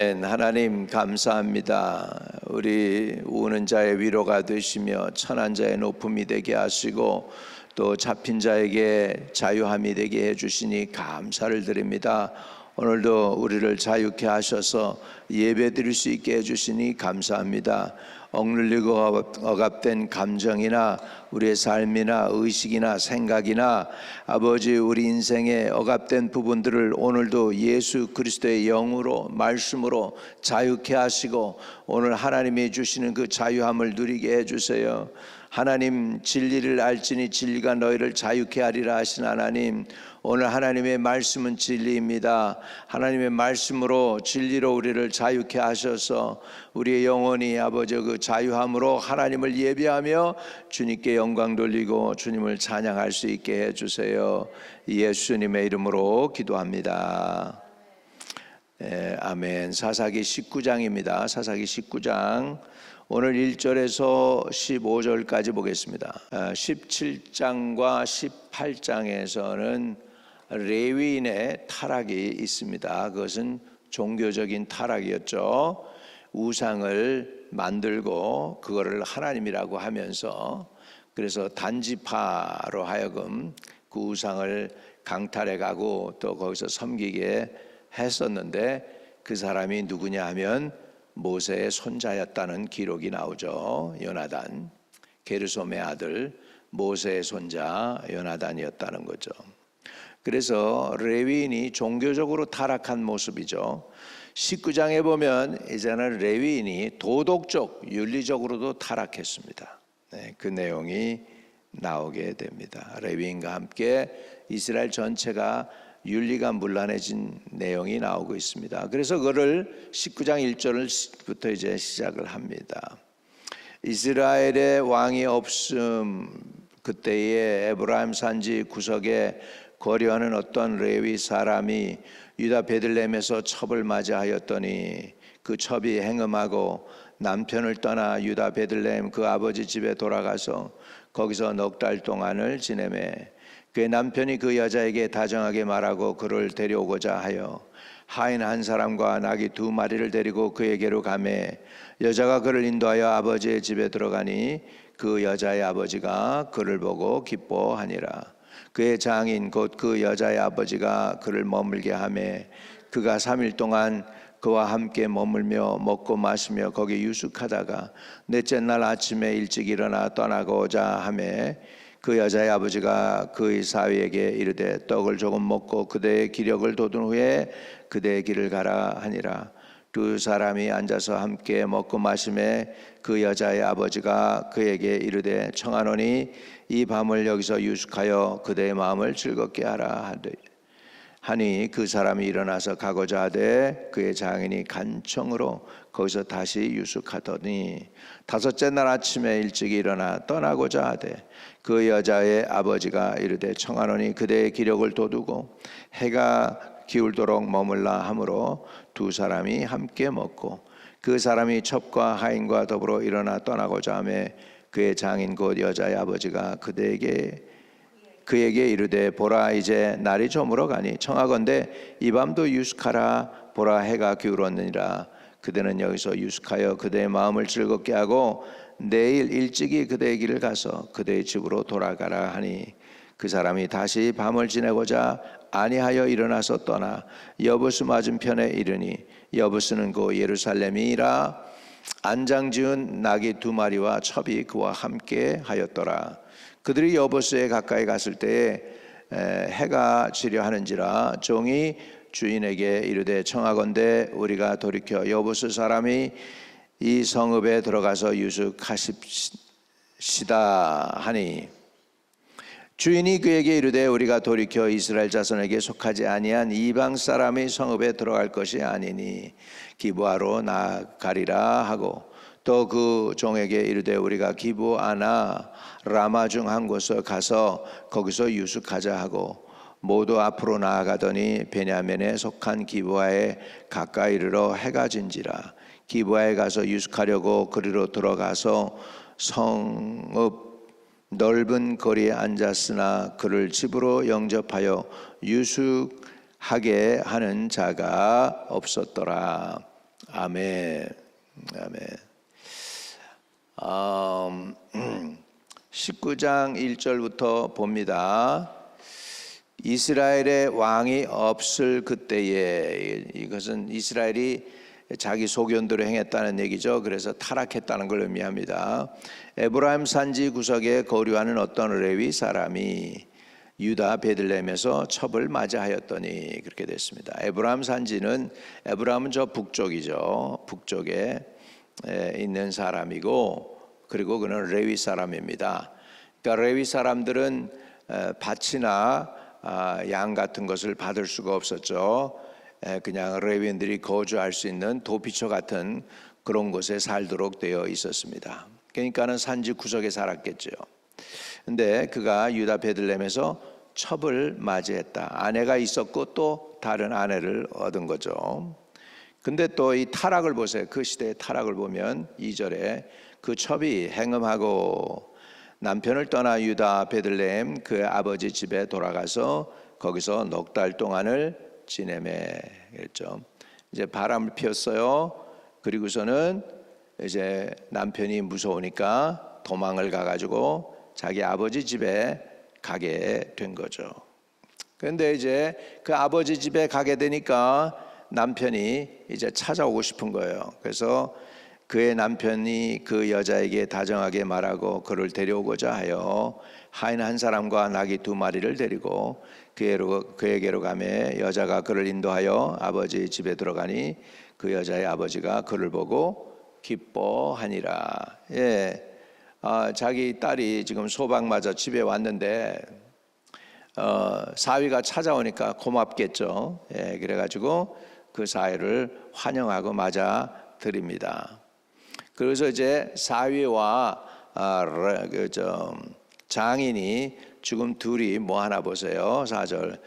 하나님 감사합니다. 우리 우는 자의 위로가 되시며 천한 자의 높음이 되게 하시고 또 잡힌 자에게 자유함이 되게 해주시니 감사를 드립니다. 오늘도 우리를 자유케 하셔서 예배 드릴 수 있게 해주시니 감사합니다. 억눌리고 억압된 감정이나 우리의 삶이나 의식이나 생각이나 아버지 우리 인생의 억압된 부분들을 오늘도 예수 그리스도의 영으로 말씀으로 자유케 하시고 오늘 하나님이 주시는 그 자유함을 누리게 해주세요. 하나님 진리를 알지니 진리가 너희를 자유케 하리라 하신 하나님, 오늘 하나님의 말씀은 진리입니다. 하나님의 말씀으로 진리로 우리를 자유케 하셔서 우리의 영혼이 아버지 그 자유함으로 하나님을 예배하며 주님께 영광 돌리고 주님을 찬양할 수 있게 해주세요. 예수님의 이름으로 기도합니다. 아멘. 사사기 19장입니다. 사사기 19장 오늘 1절에서 15절까지 보겠습니다. 17장과 18장에서는 레위인의 타락이 있습니다. 그것은 종교적인 타락이었죠. 우상을 만들고 그거를 하나님이라고 하면서 그래서 단지파로 하여금 그 우상을 강탈해 가고 또 거기서 섬기게 했었는데 그 사람이 누구냐 하면 모세의 손자였다는 기록이 나오죠. 요나단, 게르솜의 아들 모세의 손자 요나단이었다는 거죠. 그래서 레위인이 종교적으로 타락한 모습이죠. 19장에 보면 이제는 레위인이 도덕적, 윤리적으로도 타락했습니다. 그 내용이 나오게 됩니다. 레위인과 함께 이스라엘 전체가 윤리가 문란해진 내용이 나오고 있습니다. 그래서 그를 19장 1절부터 이제 시작을 합니다. 이스라엘의 왕이 없음 그때에 에브라임 산지 구석에 거류하는 어떤 레위 사람이 유다 베들레헴에서 첩을 맞이하였더니 그 첩이 행음하고 남편을 떠나 유다 베들레헴 그 아버지 집에 돌아가서 거기서 넉 달 동안을 지내매 그의 남편이 그 여자에게 다정하게 말하고 그를 데려오고자 하여 하인 한 사람과 나귀 2마리를 데리고 그에게로 가매 여자가 그를 인도하여 아버지의 집에 들어가니 그 여자의 아버지가 그를 보고 기뻐하니라. 그의 장인 곧 그 여자의 아버지가 그를 머물게 하매 그가 3일 동안 그와 함께 머물며 먹고 마시며 거기 유숙하다가 넷째 날 아침에 일찍 일어나 떠나고자 하매 그 여자의 아버지가 그의 사위에게 이르되 떡을 조금 먹고 그대의 기력을 돋운 후에 그대의 길을 가라 하니라. 두 사람이 앉아서 함께 먹고 마시매 그 여자의 아버지가 그에게 이르되 청하노니 이 밤을 여기서 유숙하여 그대의 마음을 즐겁게 하라 하니 그 사람이 일어나서 가고자 하되 그의 장인이 간청으로 거기서 다시 유숙하더니 다섯째 날 아침에 일찍 일어나 떠나고자 하되 그 여자의 아버지가 이르되 청하노니 그대의 기력을 돋우고 해가 기울도록 머물라 하므로 두 사람이 함께 먹고 그 사람이 첩과 하인과 더불어 일어나 떠나고자 하매 그의 장인 곧 여자의 아버지가 그에게 이르되 보라 이제 날이 저물어 가니 청하건대 이 밤도 유숙하라. 보라 해가 기울었느니라. 그대는 여기서 유숙하여 그대의 마음을 즐겁게 하고 내일 일찍이 그대의 길을 가서 그대의 집으로 돌아가라 하니 그 사람이 다시 밤을 지내고자 아니하여 일어나서 떠나 여부스 맞은편에 이르니 여부스는 곧 예루살렘이라. 안장 지은 나귀 2마리와 첩이 그와 함께 하였더라. 그들이 여부스에 가까이 갔을 때에 해가 지려 하는지라. 종이 주인에게 이르되 청하건대 우리가 돌이켜 여부스 사람이 이 성읍에 들어가서 유숙하십시다 하니 주인이 그에게 이르되 우리가 돌이켜 이스라엘 자손에게 속하지 아니한 이방 사람이 성읍에 들어갈 것이 아니니 기브아로 나가리라 하고 또 그 종에게 이르되 우리가 기브아나 라마 중 한 곳에 가서 거기서 유숙하자 하고 모두 앞으로 나아가더니 베냐민에 속한 기브아에 가까이 이르러 해가 진지라. 기브아에 가서 유숙하려고 그리로 들어가서 성읍 넓은 거리에 앉았으나 그를 집으로 영접하여 유숙하게 하는 자가 없었더라. 아멘. 아멘. 19장 1절부터 봅니다. 이스라엘의 왕이 없을 그때에, 이것은 이스라엘이 자기 소견대로 행했다는 얘기죠. 그래서 타락했다는 걸 의미합니다. 에브라임 산지 구석에 거류하는 어떤 레위 사람이 유다 베들레헴에서 첩을 맞이하였더니, 그렇게 됐습니다. 에브라임 산지는, 에브라임은 저 북쪽이죠. 북쪽에 있는 사람이고, 그리고 그는 레위 사람입니다. 그러니까 레위 사람들은 밭이나 양 같은 것을 받을 수가 없었죠. 그냥 레위인들이 거주할 수 있는 도피처 같은 그런 곳에 살도록 되어 있었습니다. 그러니까는 산지 구석에 살았겠죠. 근데 그가 유다 베들레헴에서 첩을 맞이했다. 아내가 있었고 또 다른 아내를 얻은 거죠. 근데 또 이 타락을 보세요. 그 시대의 타락을 보면 2절에 그 첩이 행음하고 남편을 떠나 유다 베들레헴 그 아버지 집에 돌아가서 거기서 넉 달 동안을 지내매 그랬죠. 이제 바람을 피웠어요. 그리고서는 이제 남편이 무서우니까 도망을 가가지고 자기 아버지 집에 가게 된 거죠. 그런데 이제 그 아버지 집에 가게 되니까 남편이 이제 찾아오고 싶은 거예요. 그래서 그의 남편이 그 여자에게 다정하게 말하고 그를 데려오고자 하여 하인 한 사람과 나귀 2마리를 데리고 그에게로 가매 여자가 그를 인도하여 아버지 집에 들어가니 그 여자의 아버지가 그를 보고 기뻐하니라. 자기 딸이 지금 소박 맞아 집에 왔는데 사위가 찾아오니까 고맙겠죠. 그래가지고 그 사위를 환영하고 맞아 드립니다. 그래서 이제 사위와 장인이 지금 둘이 뭐 하나 보세요. 4절.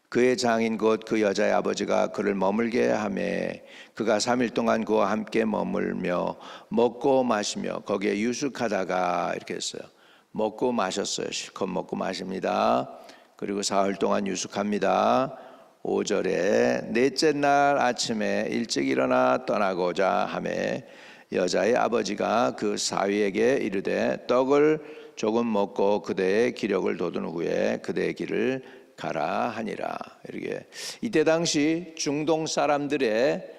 그의 장인 곧 그 여자의 아버지가 그를 머물게 하매 그가 3일 동안 그와 함께 머물며 먹고 마시며 거기에 유숙하다가, 이렇게 했어요. 먹고 마셨어요. 실컷 먹고 마십니다. 그리고 사흘 동안 유숙합니다. 5절에 넷째 날 아침에 일찍 일어나 떠나고자 하매 여자의 아버지가 그 사위에게 이르되 떡을 조금 먹고 그대의 기력을 돋운 후에 그대의 길을 가라 하니라. 이렇게 이때 당시 중동 사람들의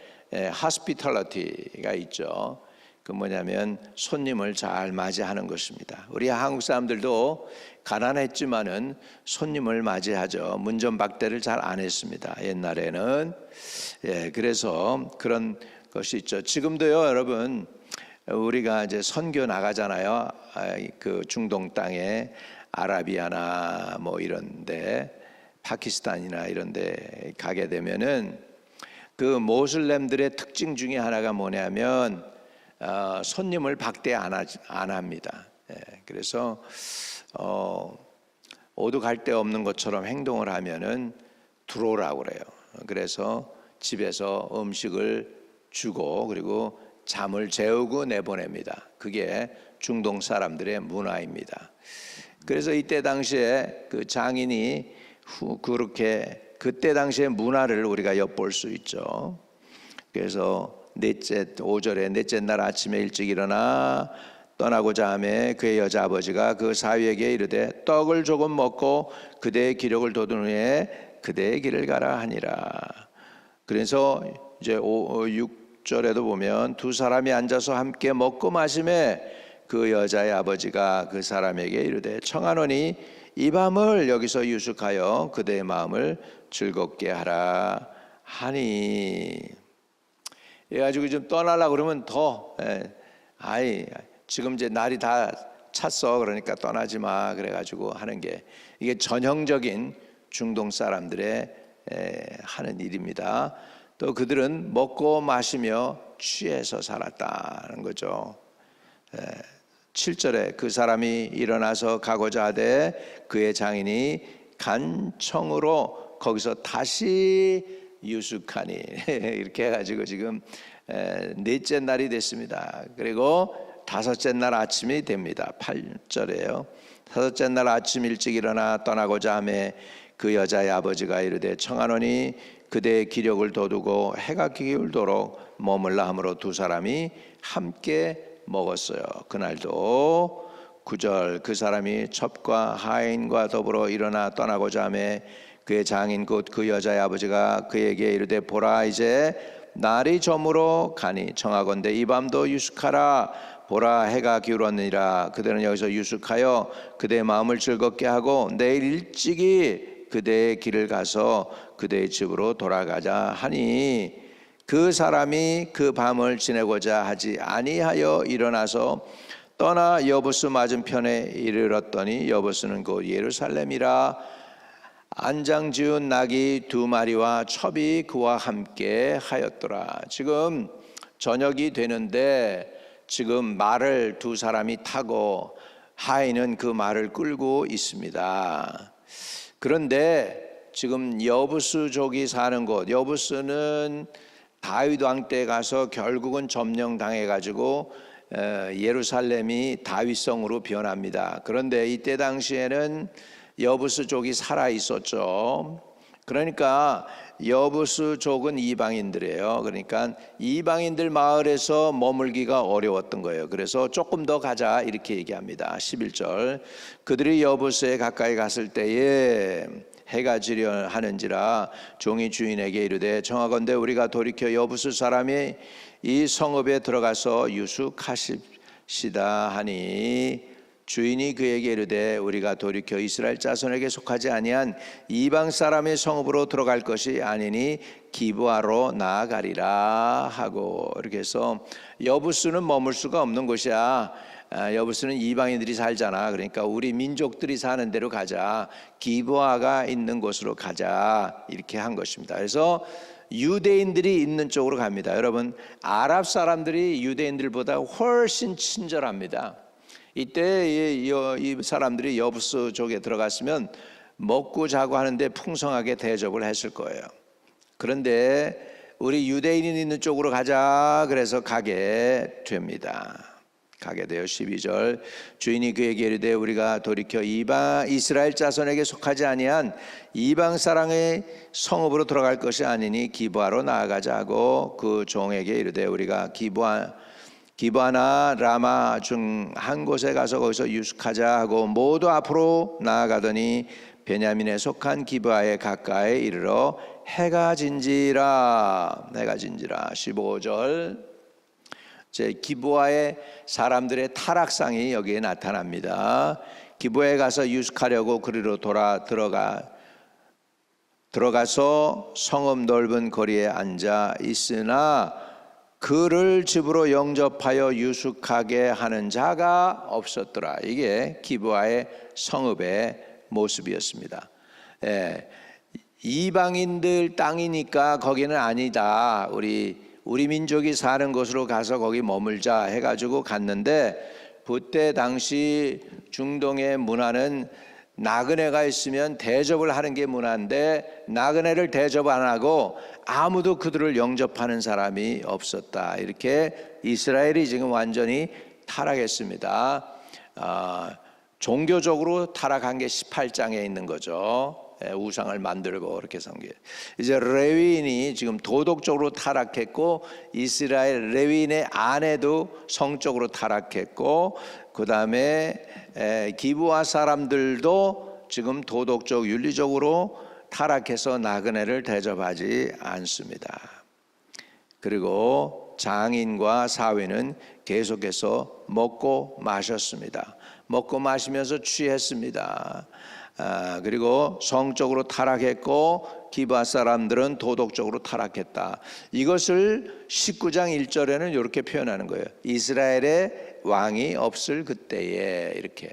하스피탈리티가 있죠. 그 뭐냐면 손님을 잘 맞이하는 것입니다. 우리 한국 사람들도 가난했지만은 손님을 맞이하죠. 문전박대를 잘 안 했습니다. 옛날에는. 그래서 그런 것이 있죠. 지금도요, 여러분, 우리가 이제 선교 나가잖아요. 그 중동 땅에 아라비아나 뭐 이런데, 파키스탄이나 이런데 가게 되면은 그 모슬렘들의 특징 중에 하나가 뭐냐면 손님을 박대 안 합니다. 그래서 오도 갈 데 없는 것처럼 행동을 하면은 들어오라고 그래요. 그래서 집에서 음식을 주고 그리고 잠을 재우고 내보냅니다. 그게 중동 사람들의 문화입니다. 그래서 이때 당시에 그 장인이 그렇게 그때 당시의 문화를 우리가 엿볼 수 있죠. 그래서 5절에 넷째 날 아침에 일찍 일어나 떠나고자 하매 그의 여자 아버지가 그 사위에게 이르되 떡을 조금 먹고 그대의 기력을 돋운 후에 그대의 길을 가라 하니라. 그래서 이제 6절에도 보면 두 사람이 앉아서 함께 먹고 마시매 그 여자의 아버지가 그 사람에게 이르되 청하노니 이 밤을 여기서 유숙하여 그대의 마음을 즐겁게 하라 하니. 그래가지고 좀 떠나려고 그러면 더 지금 이제 날이 다 찼어. 그러니까 떠나지 마. 그래가지고 하는 게 이게 전형적인 중동 사람들의 하는 일입니다. 또 그들은 먹고 마시며 취해서 살았다는 거죠. 7절에 그 사람이 일어나서 가고자 하되 그의 장인이 간청으로 거기서 다시 유숙하니 이렇게 해가지고 지금 넷째 날이 됐습니다. 그리고 다섯째 날 아침이 됩니다. 8절에요. 다섯째 날 아침 일찍 일어나 떠나고자 하매 그 여자의 아버지가 이르되 청하노니 그대의 기력을 돋우고 해가 기울도록 머물라 하므로 두 사람이 함께 먹었어요. 그날도 9절 그 사람이 첩과 하인과 더불어 일어나 떠나고자 하매 그의 장인 곧 그 여자의 아버지가 그에게 이르되 보라 이제 날이 저물어 가니 청하건대 이 밤도 유숙하라. 보라 해가 기울었느니라. 그대는 여기서 유숙하여 그대의 마음을 즐겁게 하고 내일 일찍이 그대의 길을 가서 그대의 집으로 돌아가자 하니 그 사람이 그 밤을 지내고자 하지 아니하여 일어나서 떠나 여부스 맞은편에 이르렀더니 여부스는 곧 예루살렘이라. 안장 지은 낙이 2마리와 첩이 그와 함께 하였더라. 지금 저녁이 되는데 지금 말을 두 사람이 타고 하인은 그 말을 끌고 있습니다. 그런데 지금 여부스족이 사는 곳, 여부스는 다윗 왕 때 가서 결국은 점령당해 가지고 예루살렘이 다윗성으로 변합니다. 그런데 이때 당시에는 여부스족이 살아 있었죠. 그러니까 여부스족은 이방인들이에요. 그러니까 이방인들 마을에서 머물기가 어려웠던 거예요. 그래서 조금 더 가자 이렇게 얘기합니다. 11절 그들이 여부스에 가까이 갔을 때에 해가 지려 하는지라 종이 주인에게 이르되 청하건대 우리가 돌이켜 여부스 사람이 이 성읍에 들어가서 유숙하십시다 하니 주인이 그에게 이르되 우리가 돌이켜 이스라엘 자손에게 속하지 아니한 이방 사람의 성읍으로 들어갈 것이 아니니 기브아로 나아가리라 하고, 이렇게 해서 여부스는 머물 수가 없는 곳이야. 여부스는 이방인들이 살잖아. 그러니까 우리 민족들이 사는 데로 가자, 기브아가 있는 곳으로 가자 이렇게 한 것입니다. 그래서 유대인들이 있는 쪽으로 갑니다. 여러분, 아랍 사람들이 유대인들보다 훨씬 친절합니다. 이때 이 사람들이 여부스 쪽에 들어갔으면 먹고 자고 하는데 풍성하게 대접을 했을 거예요. 그런데 우리 유대인이 있는 쪽으로 가자 그래서 가게 됩니다. 가게 돼요. 12절 주인이 그에게 이르되 우리가 돌이켜 이스라엘 자손에게 속하지 아니한 이방 사람의 성읍으로 들어갈 것이 아니니 기브아로 나아가자 하고 그 종에게 이르되 우리가 기브아나 라마 중 한 곳에 가서 거기서 유숙하자 하고 모두 앞으로 나아가더니 베냐민에 속한 기브아에 가까이 이르러 해가 진지라. 15절 제 기브아의 사람들의 타락상이 여기에 나타납니다. 기브아에 가서 유숙하려고 그리로 들어가서 성읍 넓은 거리에 앉아 있으나 그를 집으로 영접하여 유숙하게 하는 자가 없었더라. 이게 기브아의 성읍의 모습이었습니다. 이방인들 땅이니까 거기는 아니다. 우리 민족이 사는 곳으로 가서 거기 머물자 해가지고 갔는데, 그때 당시 중동의 문화는 나그네가 있으면 대접을 하는 게 문화인데 나그네를 대접 안 하고 아무도 그들을 영접하는 사람이 없었다. 이렇게 이스라엘이 지금 완전히 타락했습니다. 종교적으로 타락한 게 18장에 있는 거죠. 우상을 만들고 이렇게 섬겨. 이제 레위인이 지금 도덕적으로 타락했고 이스라엘 레위인의 아내도 성적으로 타락했고, 그 다음에 기브아 사람들도 지금 도덕적 윤리적으로 타락해서 나그네를 대접하지 않습니다. 그리고 장인과 사위는 계속해서 먹고 마셨습니다. 먹고 마시면서 취했습니다. 그리고 성적으로 타락했고 기브아 사람들은 도덕적으로 타락했다. 이것을 19장 1절에는 이렇게 표현하는 거예요. 이스라엘의 왕이 없을 그때에, 이렇게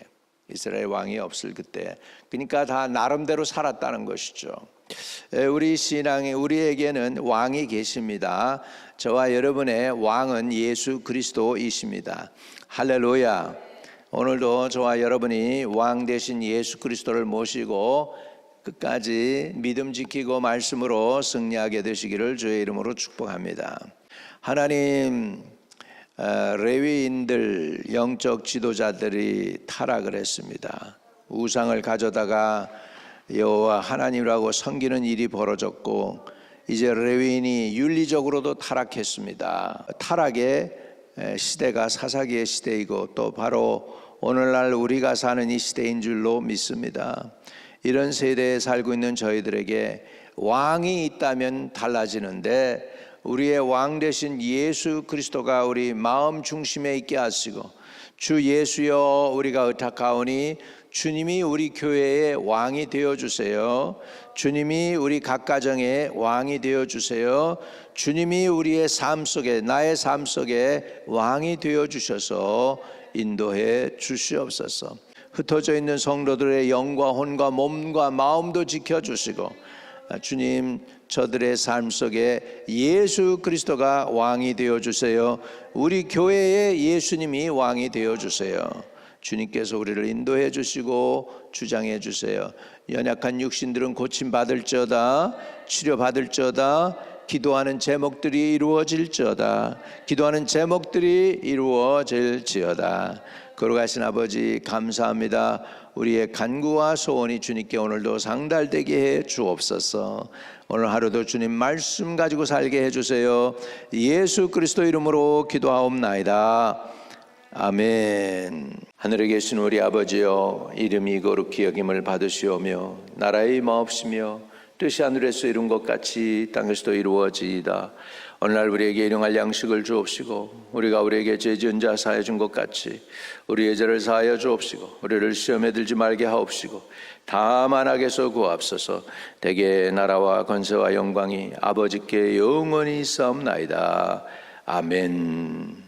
이스라엘 왕이 없을 그때. 그러니까 다 나름대로 살았다는 것이죠. 우리 신앙에 우리에게는 왕이 계십니다. 저와 여러분의 왕은 예수 그리스도이십니다. 할렐루야. 오늘도 저와 여러분이 왕 되신 예수 그리스도를 모시고 끝까지 믿음 지키고 말씀으로 승리하게 되시기를 주의 이름으로 축복합니다. 하나님, 레위인들 영적 지도자들이 타락을 했습니다. 우상을 가져다가 여호와 하나님이라고 섬기는 일이 벌어졌고 이제 레위인이 윤리적으로도 타락했습니다. 타락의 시대가 사사기의 시대이고 또 바로 오늘날 우리가 사는 이 시대인 줄로 믿습니다. 이런 세대에 살고 있는 저희들에게 왕이 있다면 달라지는데 우리의 왕 되신 예수 그리스도가 우리 마음 중심에 있게 하시고 주 예수여 우리가 의탁하오니 주님이 우리 교회의 왕이 되어주세요. 주님이 우리 각 가정의 왕이 되어주세요. 주님이 우리의 삶 속에 나의 삶 속에 왕이 되어주셔서 인도해 주시옵소서. 흩어져 있는 성도들의 영과 혼과 몸과 마음도 지켜주시고 주님 저들의 삶 속에 예수 그리스도가 왕이 되어주세요. 우리 교회의 예수님이 왕이 되어주세요. 주님께서 우리를 인도해 주시고 주장해 주세요. 연약한 육신들은 고침받을지어다 치료받을지어다 기도하는 제목들이 이루어질지어다 기도하는 제목들이 이루어질지어다. 걸어가신 아버지 감사합니다. 우리의 간구와 소원이 주님께 오늘도 상달되게 해 주옵소서. 오늘 하루도 주님 말씀 가지고 살게 해주세요. 예수 그리스도 이름으로 기도하옵나이다. 아멘. 하늘에 계신 우리 아버지여 이름이 거룩히 여김을 받으시오며 나라의 마옵시며 뜻이 하늘에서 이룬 것 같이 땅에서도 이루어지이다. 오늘날 우리에게 일용할 양식을 주옵시고 우리가 우리에게 죄 지은 자 사하여 준 것 같이 우리의 죄를 사하여 주옵시고 우리를 시험에 들지 말게 하옵시고 다만 악에서 구하옵소서. 대개 나라와 권세와 영광이 아버지께 영원히 있사옵나이다. 아멘.